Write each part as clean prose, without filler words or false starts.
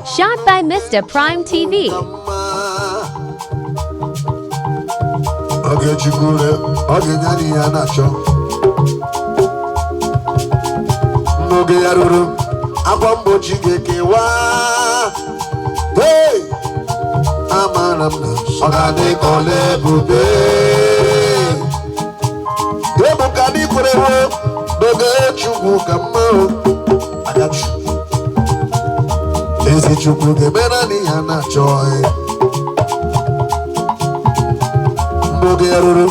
Shot by Mr. Prime TV. Okay, Chukure, okay, Nani Anasho. Moge Yaruru, Abambo Chikewa. Hey, Amanamna, Ogade Kole Bube. Debukani Kurewo, Doge Chukukamo. I got you. Ezi Chukuke Benani Anachoy. Moge Yaruru,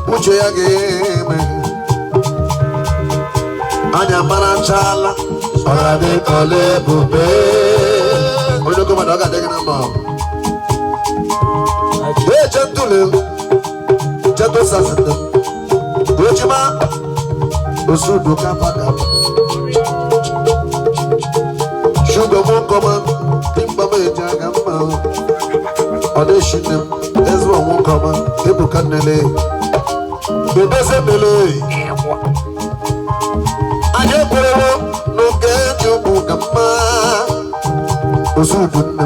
Uche Yageme. Anya Marachala, Ogade Kole Bube. Ojo come on, Ogade Ganama. Hey, Gentile, Gentle Sassan. Ojima, Osudu Kapaka. Sugar won't come on, Timbaba Jagama. Audition them, Ezra won't come on, people can delay. The doesn't delay. I have no get you, Bukama. Osudu them,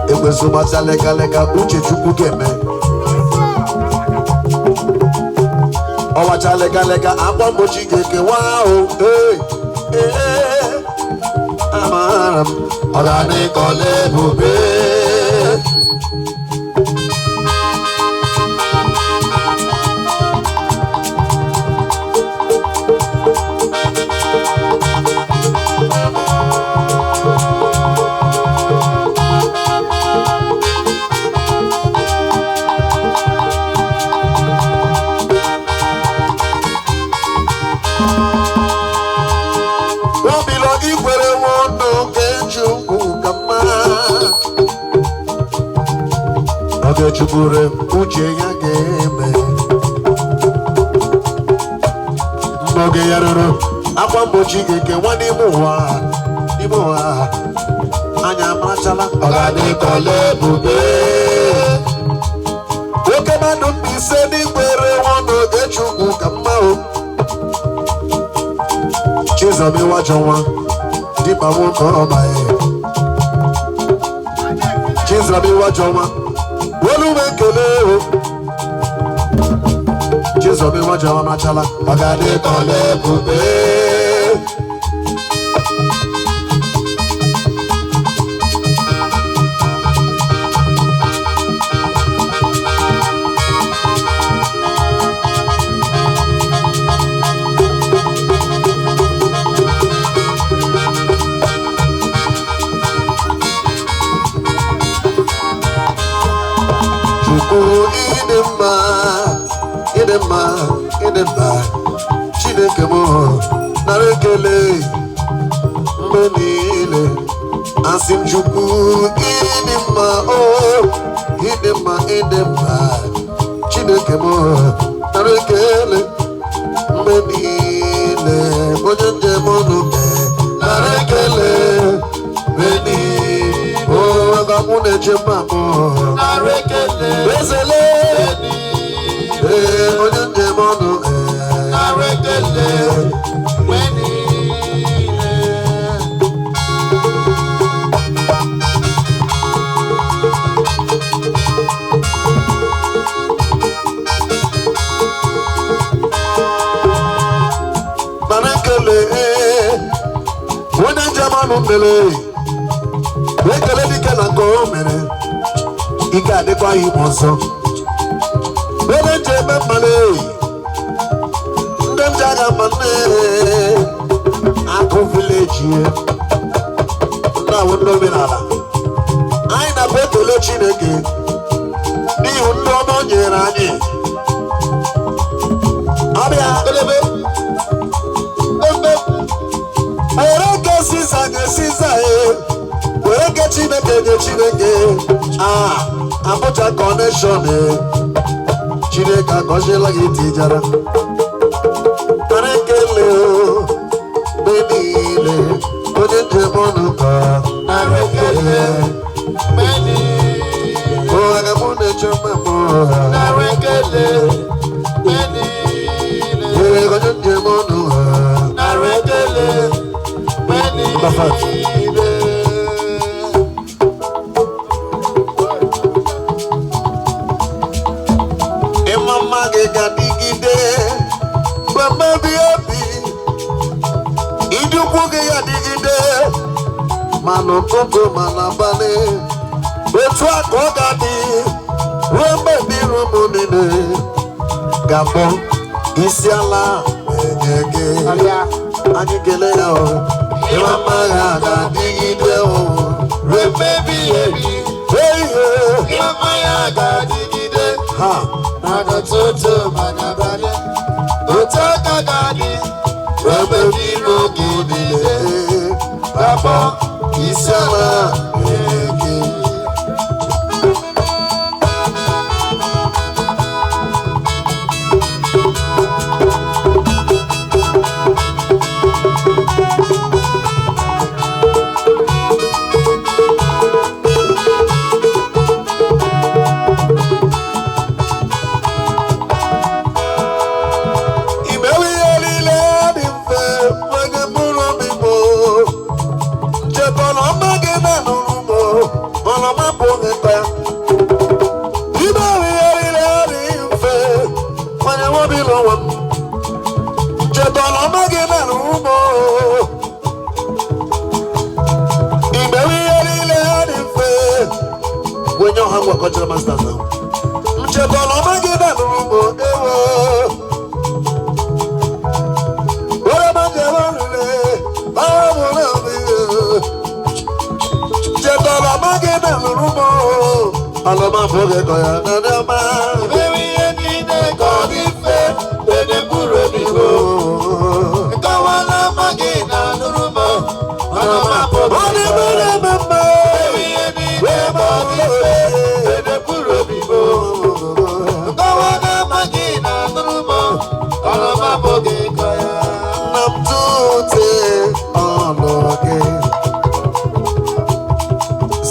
it was so much like a Uchi Chukukeme. Oh, I tell lega, I'm one more chicken. Wow, hey, I'm a cole bube. Chukure uche ya game Moge Yaruru Akwa mbochi geke wani muwa Anya Marachala Ogade Kole Bube Oke manu mbise ni kwere wano Echuku kamao Chizomi wajonwa Dipa woko omae Chizomi wajonwa Wolu mekele Jesus be waja wa machala Ogade Kole Bube Idema Chineke mo narekele Mbenile Asim Chukwu Idema oh Idema Chineke mo narekele Mbenile Mwenye monume narekele Mbenile oh Agamune Jemamo narekele Bezele Onye monu arekele weni Barakele Onye monu mele Wekele dike na ko mere Ike adekwa imonso Bebe jebe male Ndem jaga mane Ako village ye Na wundo minala Aina betele Chineke Ni wundo monyera nye Abia Elebe Ereke sisa Wereke Chineke Abuja connection Chineke akọsịla gị tijara Arekele Benile Onye njem ọnụ ka Arekele Benile O aga mụ na-eche mmemme Arekele Benile Onye njem ọnụ ha Arekele Benile mana ụtụtụ mana abalị otu a ka ọ ga-adị ruo mgbe ndị Rom niile ga-akpọ isi ala enye gị anyị kelee ya ịma mma ya ga-adịgide ruo mgbe ebighị ebi ịma mma ya ga-adịgide ha mana ụtụtụ mana abalị otu aka ga-adị ruo mgbe ndị Rom niile ga-akpọ isi ala enye gị. Cultural masters now. Mchebolo magida nurumo ewo. Ora majelole, bawona biyo. Mchebolo magida nurumo. Aloma foge koya nadama. Baby eni de kodife, de buru bibo. Kawala magida nurumo. Aloma foge koya nadama. Baby eni de kodife.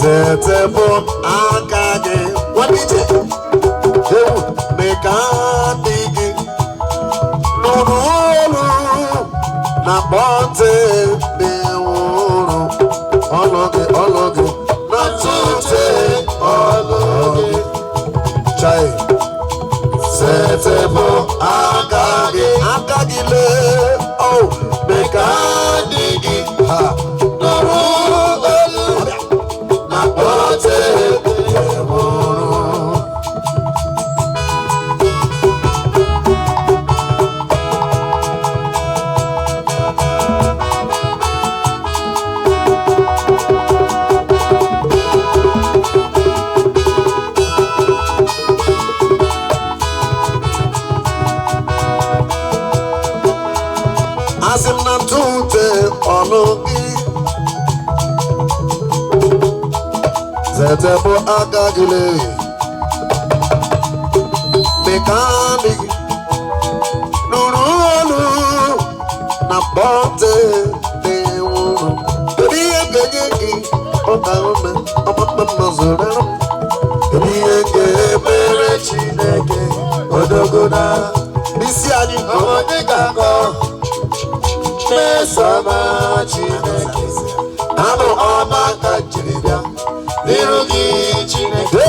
Zetebo akage wadije mekadigi nurulu na bonte bewuru ologe na tute ologe chai Zetebo akage le oh mekadigi ha Zetebo akagile mekani nurulu na bonte bewuru diye gege okaume amamazura diye gebere Chineke odogona bisi anyị omodegako mesama Chineke anu ọma ka jiribia Nerogi Chineke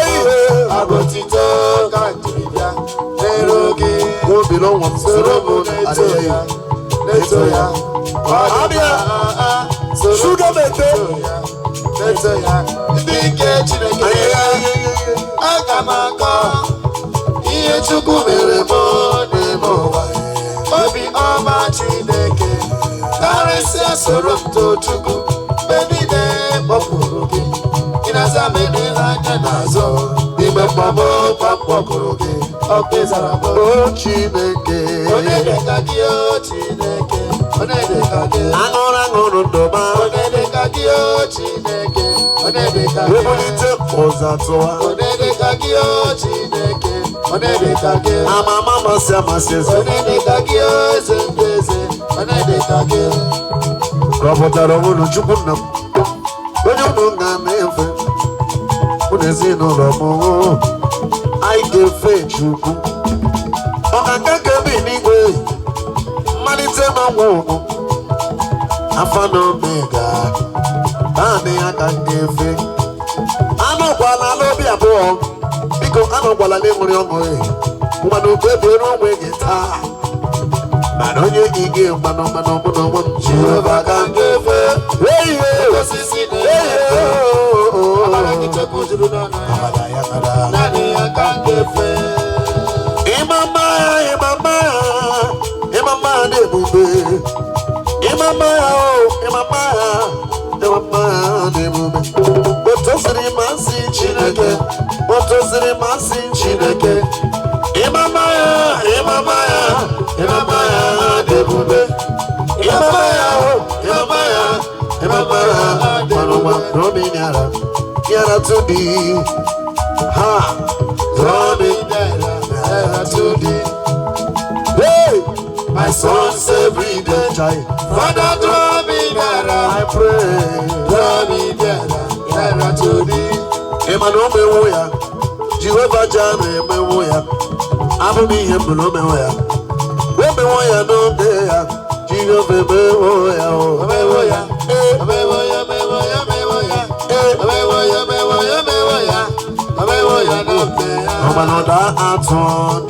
abotito kanjibia Nerogi go belong one soromo neto ya abia sugar mete neto ya dike Chineke agamaka ihe Chukwu mere mo n'ime ụwa obi ọma Chineke karịsịa soro m too Chukwu mgbe niile kpọpụrụ gị Inazamedela anya n'azụ ime mgbamo kpakpọkụrụ gị ọkpezara m o Chineke onye dịka gị o Chineke onye dịka gị aṅụrụ ndụma onye dịka gị o Chineke onye dịka gị webulite ụzọ tụwa onye dịka gị o Chineke onye dịka gị amama amasị amasị eze onye dịka gị o eze ndị eze onye dịka gị rọpụtara onwere Chukwu nna m onye ụmụ nga na-efe ụlọ ezinụlọ m anyị ga-efe Chukwu ọkaka kebe n'igwe mmalite n'ọnwụ ụmụ afa na omega naanị ya ka m ga-efe anọkwala n'obi abụọ biko anọkwala n'enwere ọṅụ mmanụ kpebiere onwe gị taa mana onye gị ga mmanụ mmanụ mụ na onwe m Jehova ka m ga-efe osisi na draw me nearer, nearer to thee. Ha, draw me nearer, nearer to thee. Hey, my sons every day, Father, draw me nearer, I pray, draw me nearer, nearer to thee. Emmanuel Mewoya, Jehovah Jireh Mewoya, Abu Mihem Mewoya, Mewoya no day, Jehovah Mewoya, Mewoya, Mewoya, Mewoya, Mewoya, Mewoya, Mewoya, Mewoya, Mewoya no day. Omanoda atone,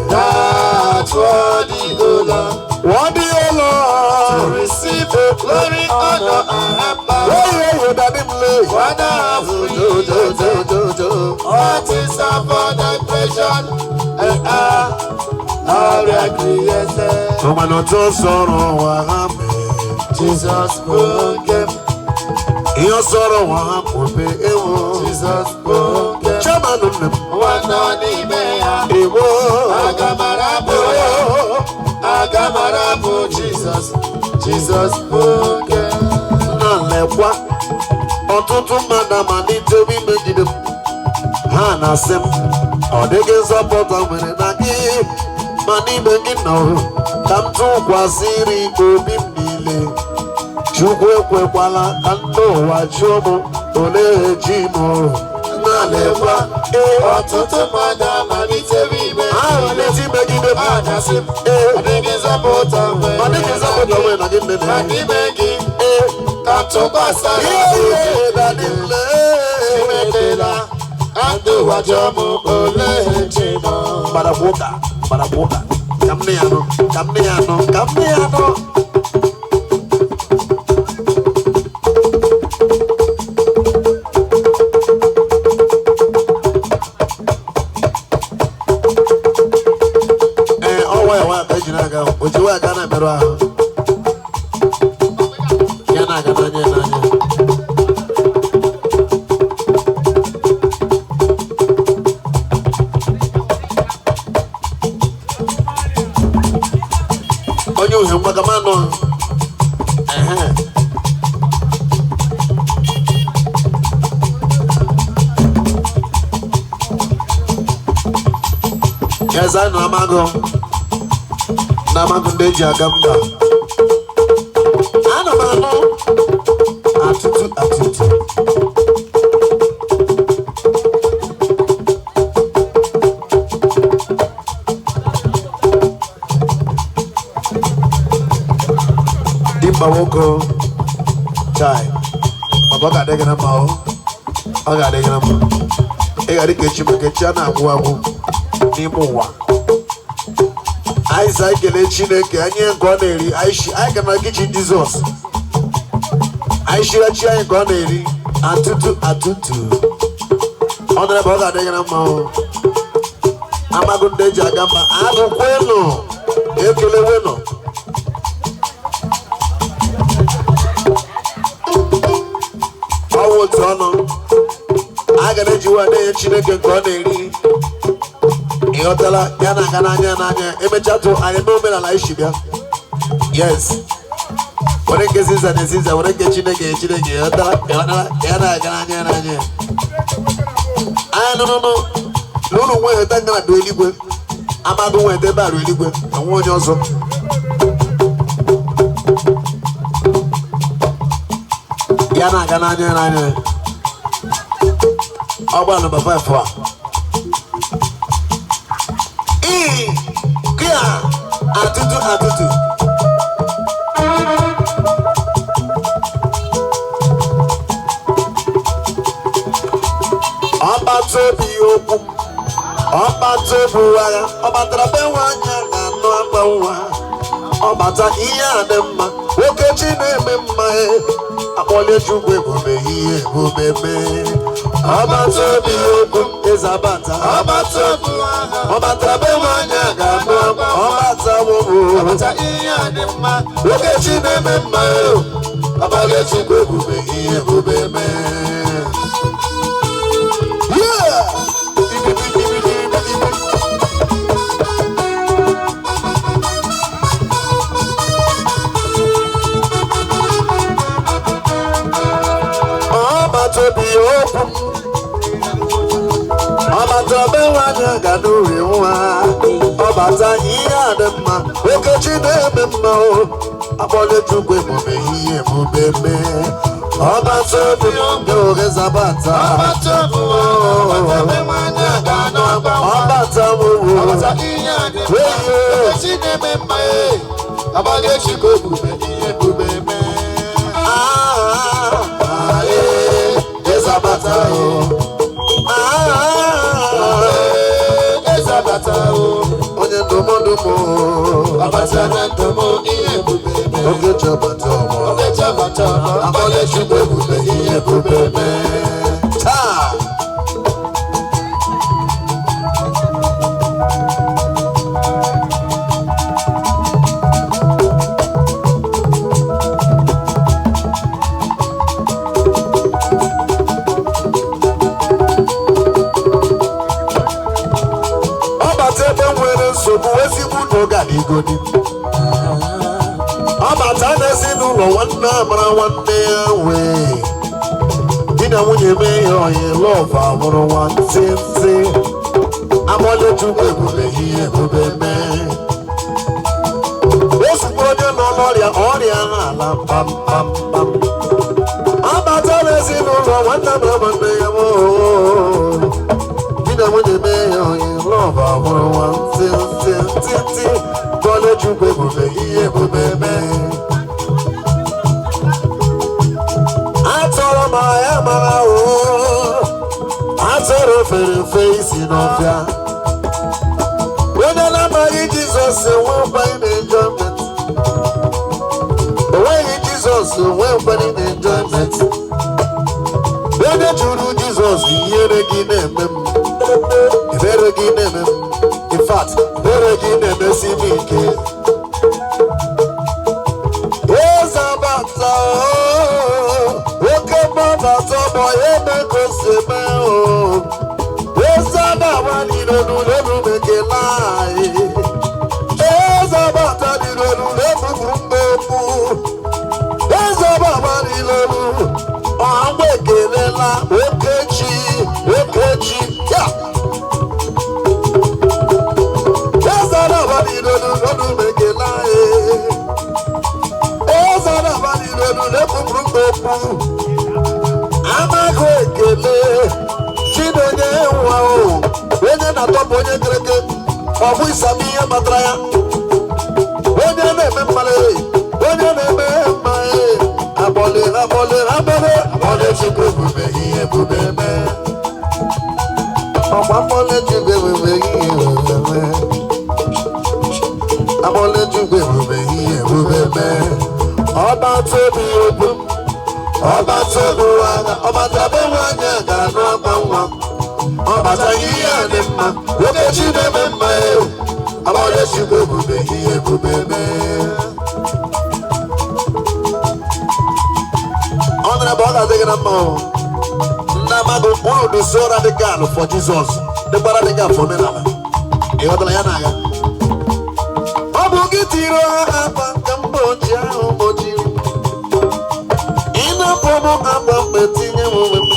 that's what the Lord. What do you Lord? To receive glory, honor, and power. What is our the creation and our creation? Jesus spoke. Your sorrow will be Jesus spoke. One on Agamarabu, Jesus spoke. Nalekwa ọtụtụ mmadụ amalite imegide ha na-asị m ọ dịghị nzọpụta nwere na gị ma n'ime gị nọ ka m tụkwasịrị obi m niile. Chukwu ekwekwala ka ndị ụwa jụọ m olee chi m. Nalekwa ọtụtụ mmadụ amalite imegide ha na-asị m ọ dịghị nzọpụta nwere na gị ma n'ime gị Yes, I know Namago Deji Agamba. I know attitude. Dimba woko chai. Mabaga degana mao. Aga degana mao. Ega dikechi mekechana abu. Nimuwa. Aisa ikele Chineke anye nke ọ na-eri aishi anyị ga na kitchen Jesus. Aishi achi anyị nke ọ na-eri atụtụ. Ọ dịrị bụ ọ ga-adịghị na mma o. Amago ndị eji aga mba agụkwenu ekelewenu. Ọwụ otu ọnụ a ga na-eji wa na-enye Chineke nke ọ na-eri. Yotala yana gananya emechatu ayeme omenala ishibia. Yes. Oreke ziza oreke Chineke yotala yana gananya. Ah no. Lulu nwe heta ngana do eligwe. Amadu nwe heta ba ru eligwe. Awon onye ozo. Yana gananya. Oba number 5 Atutu. Ọba tobi waya, ọba trabe wanya na no agbawa. Ọba ta ihe ade mma, oke chi na-eme mma akpọle Chukwu ebube ihe ebube me. Ọba tobi okwu ezabata. Ọba trabe wanya ga no ọba ta wo. Ọba ta ihe ade mma, oke chi na-eme mma akpọle Chukwu ebube ihe ebube me. ọbata obi okwu ọbata be nwanyị ga n'uri nwa ọbata ihe a dị mma okechi na-eme mma o akpọle Chukwu emume ihe emume mee ọbata obi ndị oge zabata ọbata onye ndụmọdụ m oge chabata abalị Chukwu ebube ihe ebube mee taa igodi ọbata n'ezinụlọ nwanne amara nwanne ya wee di na nwunye mee ya onye lọv abụrụ nwantị ntị agbọle Chukwu ebube ihe ebube mee ozugbo onye nọ n'ọrịa ala pam ọbata n'ezinụlọ nwanne amara nwanne ya di na nwunye mee ya onye lọv abụrụ nwantị ntị Bọ́lá Chukwu ebube ihe ebube mee atọrọ ma ya mara atọrọ fere isi n'ọfịa onye na-amaghị Jizọs enwekwa enjoyment onweghị Jizọs enwekwa enjoyment onye jụrụ Jizọs ihere gị na-eme m ebere gị na-eme m in fact ebere gị na-emesi m ike ezabata oke mmadụ ọgbọ ya emekosi eme ezabata n'ilolu mekele anyị ezabata n'ilolu ebubu mmegbu ezabata n'ilolu ọha ekelela okechi ya amaghị ekele Chinonye nwa onye na-atọpụ onye kereke ọ bụ ịsami ihe matara ya onye na-eme mmanụ onye na-eme mma agbọle Chukwu ebube ihe ebube mee ọkwa agbọle Chukwu ebube ihe ebube mee agbọle Chukwu ebube ihe ebube mee ọbata obi okwu ọbata obi agha ọbata be nwanyị ga anụ agba nwa ọbata ihe a dị mma okechi na-eme mma agbọle Chukwu ebube ihe ebube mee ọ nara bụ ọ ga-adịghị na mma nna mmadụ ụlọ dosi radical for Jesus dịkwa radical for omenala ịghọtara ya na-aga ọ bụ gị tiri ha akpa nke mgbochi ahụ gbochiri ịnapụ m akpa mgbe tinye m onwe m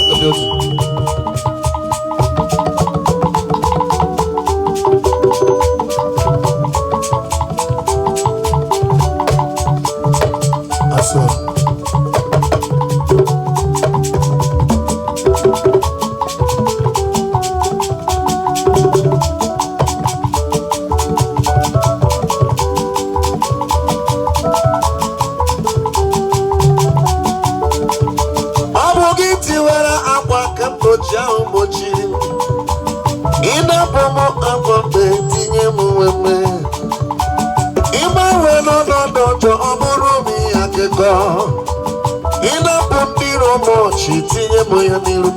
ịnapụ mmiri ọmọchi tinye m ya n'iru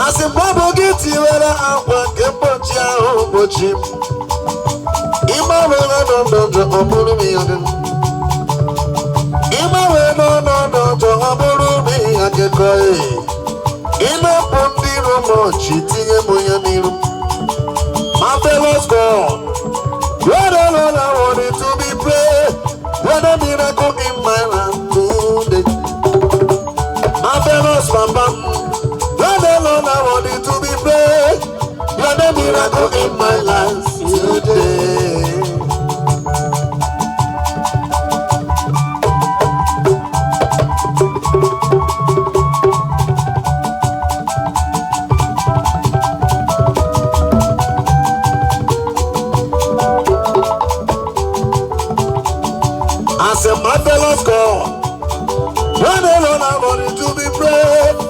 asị mgbabụ gị tiwere akwa nke mgbochi ahụ mgbochi m ịgbanwere n'ọnọdụ ọ bụrụ m ya ịgbanwere n'ọnọdụ ọ bụrụ m ya kekọ ịnapụ mmiri ọmọchi tinye m ya n'iru my fellow God what all I wanted to be praised what a miracle in my life today. My Marvelous Papa, Lord alone I want you to be praised. You're the miracle in my life today. As a marvelous God, Lord alone I want you to be praised.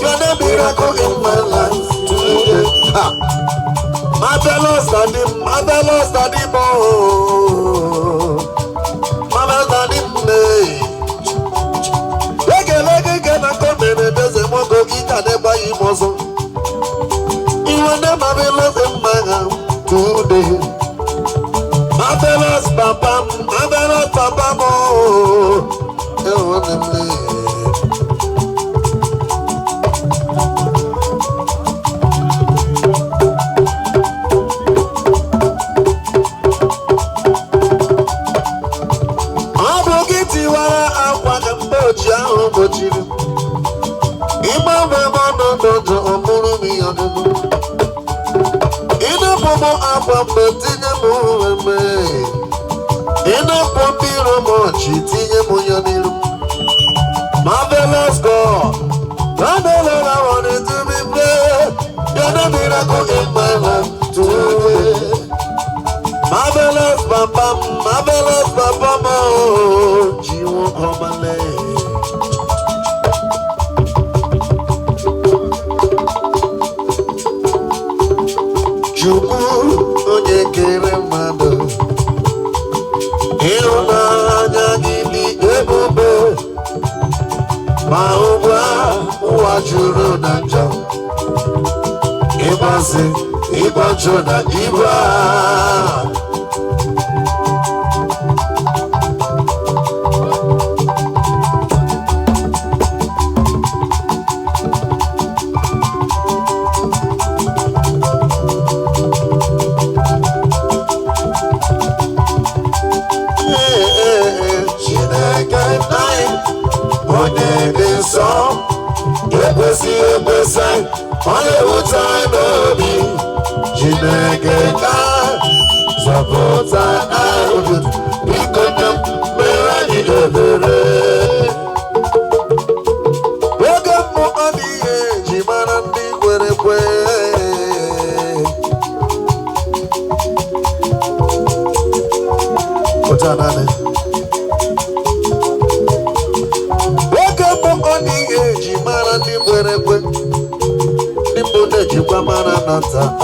You're the miracle in my life today. Marvelous Daddy, oh, marvelous Daddy, me. Lege na come in and there's a mongo eat and never eat muscle. You are the marvelous in my life today. Marvelous Papa, oh, you want to play. Marvelous God, I wanted to be praised. You're the miracle in my life today. Marvelous Papa, oh, you won't come and lay. Chukwu onye kere mmadụ, ịhụnanya gị dị ebube, ma ugbu a ụwa juru na njọ, ịgbazi ịgbajụ na ibu a. Onye wụta n'obi Chineke ka zọpụta anyị, biko nye mere anyị ebere. Oge mbụ ọ dị ihe eji mara ndị kwere ekwe. Oge mbụ ọ dị ihe eji mara ndị kwere ekwe. Jikwa mara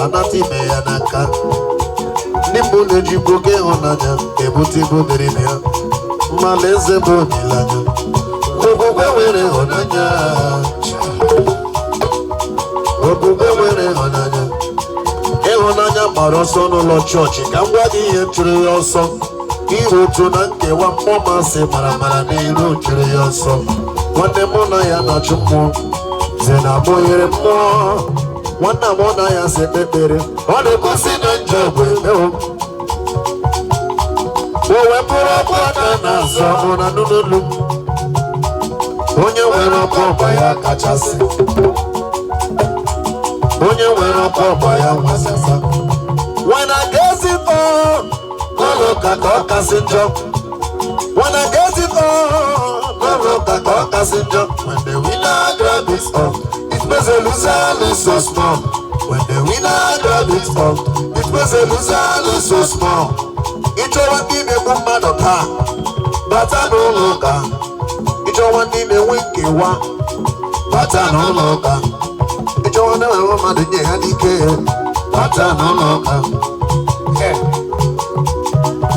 anata ime ya n'aka. Ndị mbụ na-ejikwa oke ịhụnanya ebute ibu dịrị ya. Mmalụ eze bụ olileanya. Okwukwe nwere ịhụnanya. Okwukwe nwere ịhụnanya. Ịhụnanya gbara ọsọ n'ụlọ chọọchị ka m gwa gị ihe chụrụ ya ọsọ. Iru otu na nkewa mmụọ masị mara n'iru chụrụ ya ọsọ. Nwanne mụ na ya na-achụ mmụọ. Ze na abụghịrị mmụọ. Nwanne m ọ na ya si ekpekpere, ọ na-egosi na njọ bụ emewo. O wepụrụ ọkụ aka n'azụ ọ na n'ụlọ. Onye nwere ọkụ ọgba ya kachasị. Onye nwere ọkụ ọgba ya nwasasa. When I get it on, n'ụlọ ụka ka ọ kasị njọ. When I get it on, n'ụlọ ụka ka ọ kasị njọ. When the winner grab it up, makes a loser look so small. When the winner grab it up, it makes a loser look so small. Each one need a woman of her, but I no longer. Each one need a winky one, but I no longer. Each one of a woman in the handicap, but I no longer.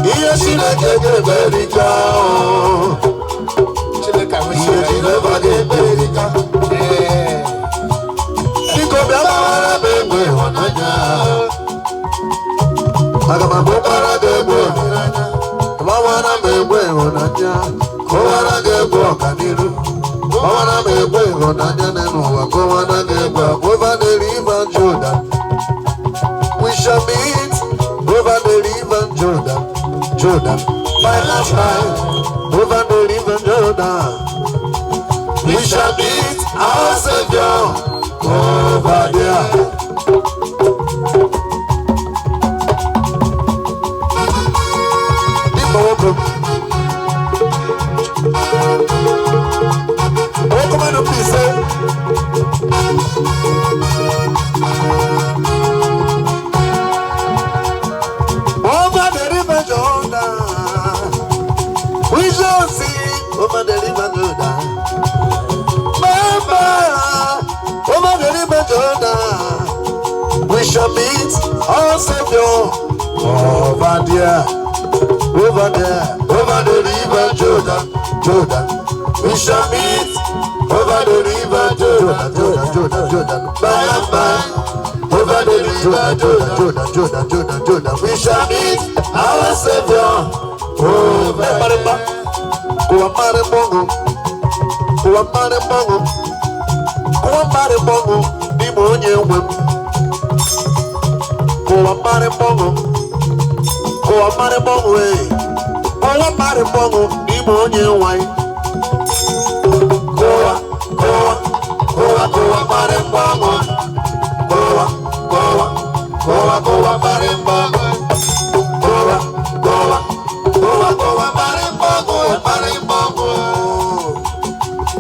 Here she get very cow. She never get very cow. We shall meet over the river Jordan, by last night over the river Jordan. We shall meet shall meet our Savior over there, over the river Jordan, Jordan. We shall meet over the river Jordan, by and by. Over the river Jordan. We shall meet our Savior over there.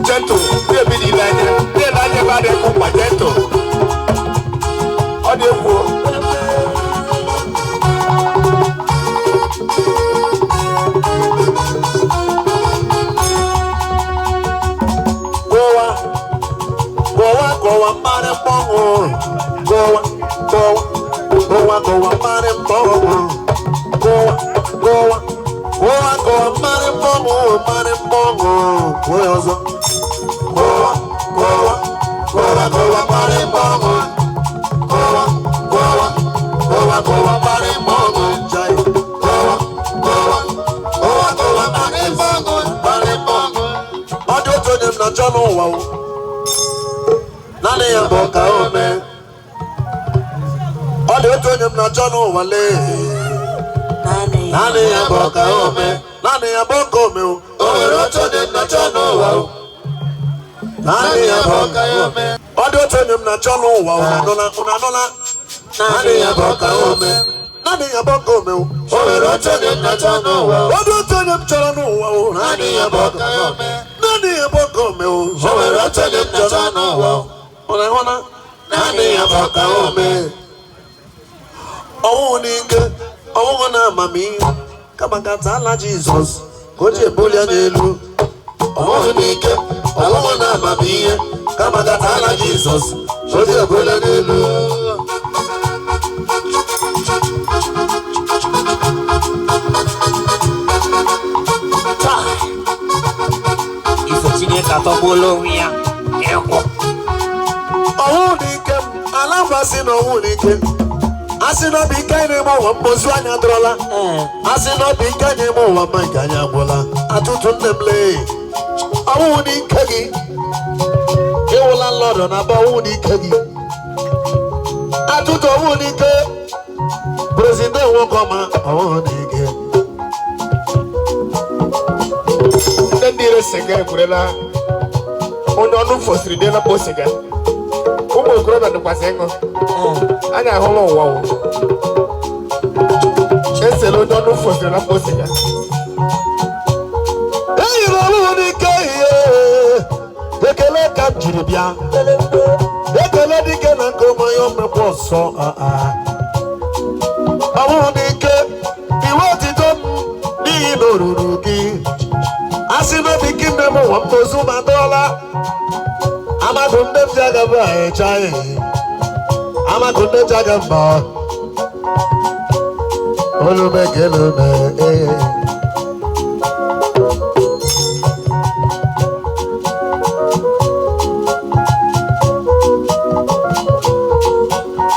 Gentle, Jesus, could you bully you? Oh, Nika, I want to be here. Come on, Jesus, could you bully you? If you can't follow me, oh, Nika, I love us in a wood. Asino bikane mo mbozwanya drola. Asino bikane mo maganya bola. Atutu nemle. Awuni kagi. Ewola Lord na ba awuni kagi. Atutu awuni ke. President wo koma awuni ke. Ndire sega kurela. Ono no fosri de na posega. Umo kuro na kwasengo. Anya holo wow. Cheselo don't force na posiga. Hey ro ni kai. Dekele ka jiribia. Dekele dike na komo yo mepo so Awu ni ke iwo ti to ni lorurugi. Asino bikime mo wa mbozu madola. Amagunde jaga ba chai. Amagunde jaga ba. Olume gelume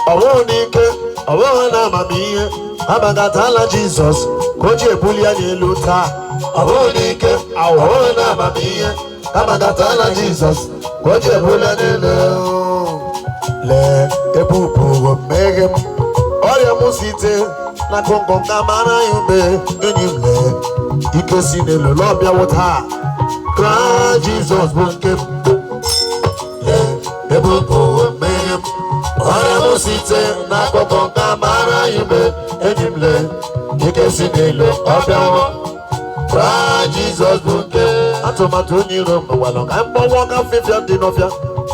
Awonike, awona mamiye. Abagatala Jesus. Koje bulia yeluta. Awonike, awona mamiye. Abagatala Jesus. Koje bulia yelu. Le epupu megem. Oya musite. Na kongo kamara yube enyimle ikesi nelo lobia wota Cry Jesus bunke ebuko mem ora musite na kongo kamara yube enyimle ikesi nelo lobia wo Cry Jesus bunke atomato nyiro mwalo kambo woka fifia dinofia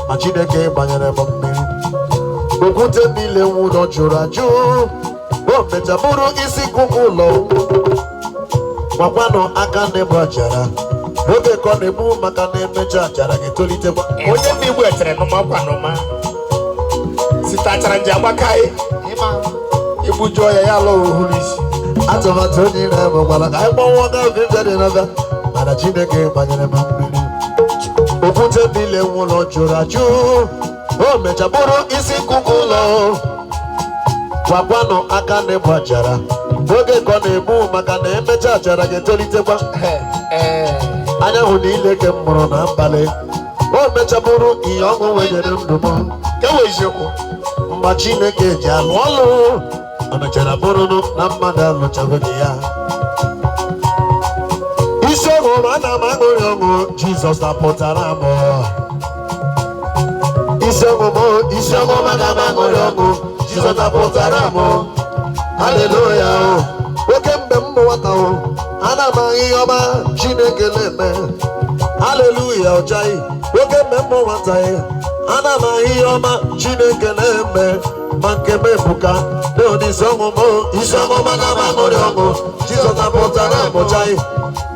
machineke banyere bommiri okute bile wudo churaju metaburu isi kukulo Wakwano akane bwajara Oge kone mu makane mecha jara Getolite kwa Onye mi wetere no makwano ma sitachara nje agbakai ibuju ya ya lo ohulisi atụmatụ onye na-emekwala ka anyị gbanwe ọga oge ndị dị n'ọga mana Chineke banyere m mmiri okwute niile nwụlọ jụrụ ajụ o mechabụrụ isi nkụkụ ụlọ gwakwanụ aka na-egbu achara oge ka ọ na-egbu maka na emecha achara ga-etolitekwa anyanwụ niile ke m mụrụ na mbalị o mechabụrụ ihe ọṅụ wenyere ndụ m kewe eziokwu mgbe Chineke ji alụ ọlụ ọ mechara bụrụnụ na mmadụ alụchabeghị ya isi ọṅụ ma ana m aṅụrị ọṅụ Jizọs napụtara m isi ọṅụ ma ana m aṅụrị ọṅụ Jizọs napụtara m haleluya oke mgbe m bụ nwata ana m ahụ ihe ọma Chineke na-eme haleluya ọchaghị oke mgbe m bụ nwata ana m ahụ ihe ọma Chineke na-eme ma nke m ebuka isi ọṅụ ma ana m aṅụrị ọṅụ Jizọs napụtara m ọchaghị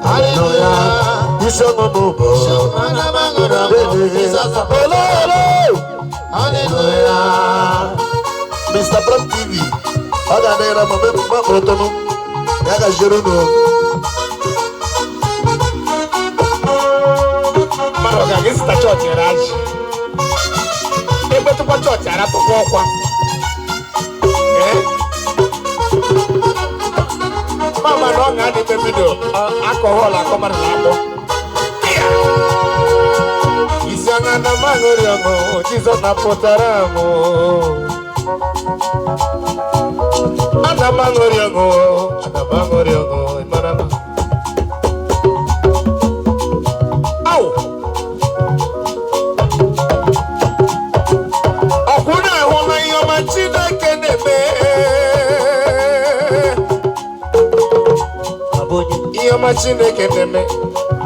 haleluya isi ọṅụ m bụ haleluya Mr. Pram TV ọ ga-adịra ma mekpụrụtụnụ ya gajere unu mmadụ ọ ga-aga ịzụta chọọchị ere ajị egbetụkwa chọọchị aratụkwa ọkwa mama na ọ ga-adị ime vidio akọhọl akọmara na akpọ isi ọṅụ na m aṅụrị ọṅụ Jizọs napụtara m ana m aṅụrị ọṅụ mara m ọkwụ na-ahụ na ihe ọma Chineke na-eme ihe ọma Chineke na-eme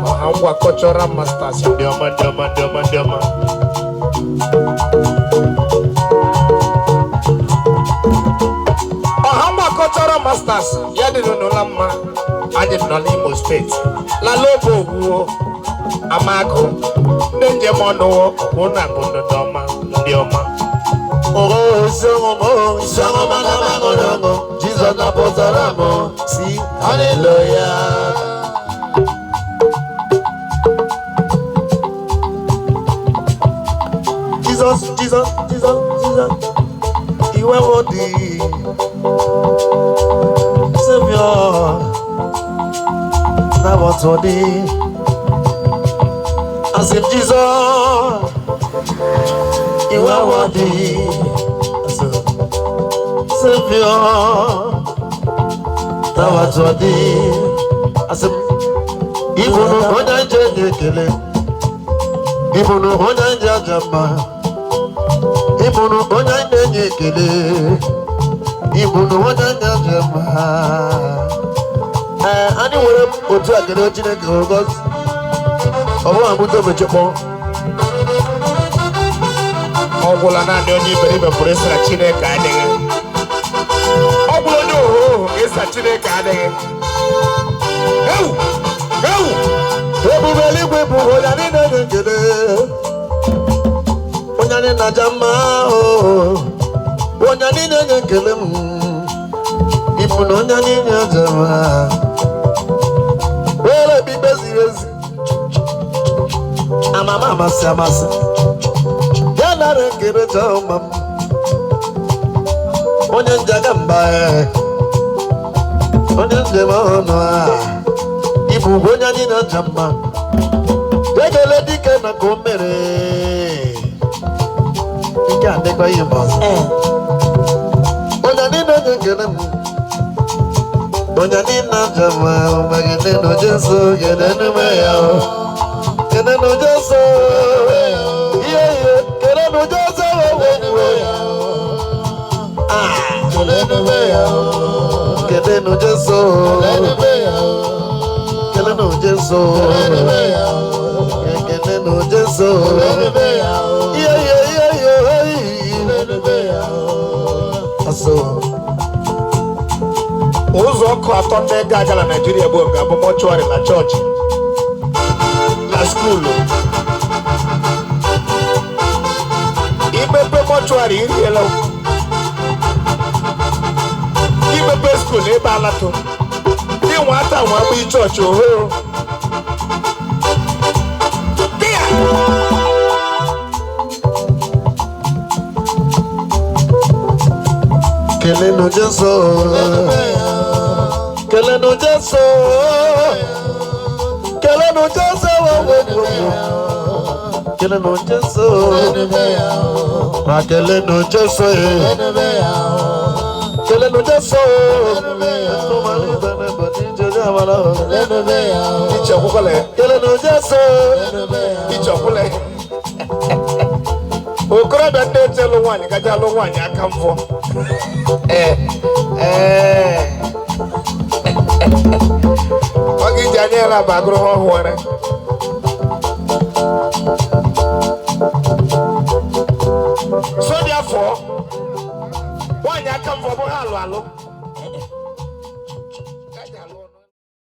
ọha ngwa cultural masters ndị ọma Cultural Masters ya dị n'ụlọ mma anyị nọ n'Imo steeti lala oge ogwuo amagụ ndị njem ọnụwo kwụ na bụ ndị ọma isi ọṅụ ma ana m aṅụrị ọṅụ Jizọs napụtara m si haleluya Jesus iwe wọdị Savior na wọtọdị asị Jesus iwe wọdị Savior na wọtọdị asị ibunu onye nje na-ekele ibunu onye nje aja mma ibunu onye na-enye ekele ibunu onye na-enye mma anyị nwere otu akele Chineke ogozi ọbụla mụta omechekpọ ọgwụla naanị onye iberibe pụrụ ịsara Chineke adịghị ọgwụla onye ohoho ga-esa Chineke adịghị ebube eluigwe bụ onye anyị na-enye ekele onye anyị na-aja mma onye anyị na-enye ekele m ịbụ na onye anyị na-aja mma were ekpikpe ziri ezi amama amasị ya nara ekele jọma m onye njaga mba onye njem ọnụ ịbụ onye anyị na-aja mma ekele dike na ka o mere ike adịkwa ihe ma ọzọ onye anyị na-enye ekele m onye anyị na-aja mma megide na Jesu gede n'ume ya gede na Jesu ihe kere na Jesu kede na Jesu kele na Jesu kele na Jesu ụzọ ọkụ atọ ndị ga-aga na Naịjirịa bụ ga-abụ mọchụarị na chọọchị na skuulu imepe mọchụarị iriela Sunday school ebe alato dị nwata nwa bụ chọọchị oho bịa kelenu Jesu kelenu Jesu kelenu Jesu kelenu Jesu ma kelenu Jesu kelenu Jesu kelenu Jesu ichọkwụle okorobịa ndị eche lụ nwaanyị gaja lụ nwaanyị aka mfọ ọ ga-eji anya ya na bagụrụ ha ọhụrụ so dị afọ nwaanyị aka mfọ bụ ha alụ alụ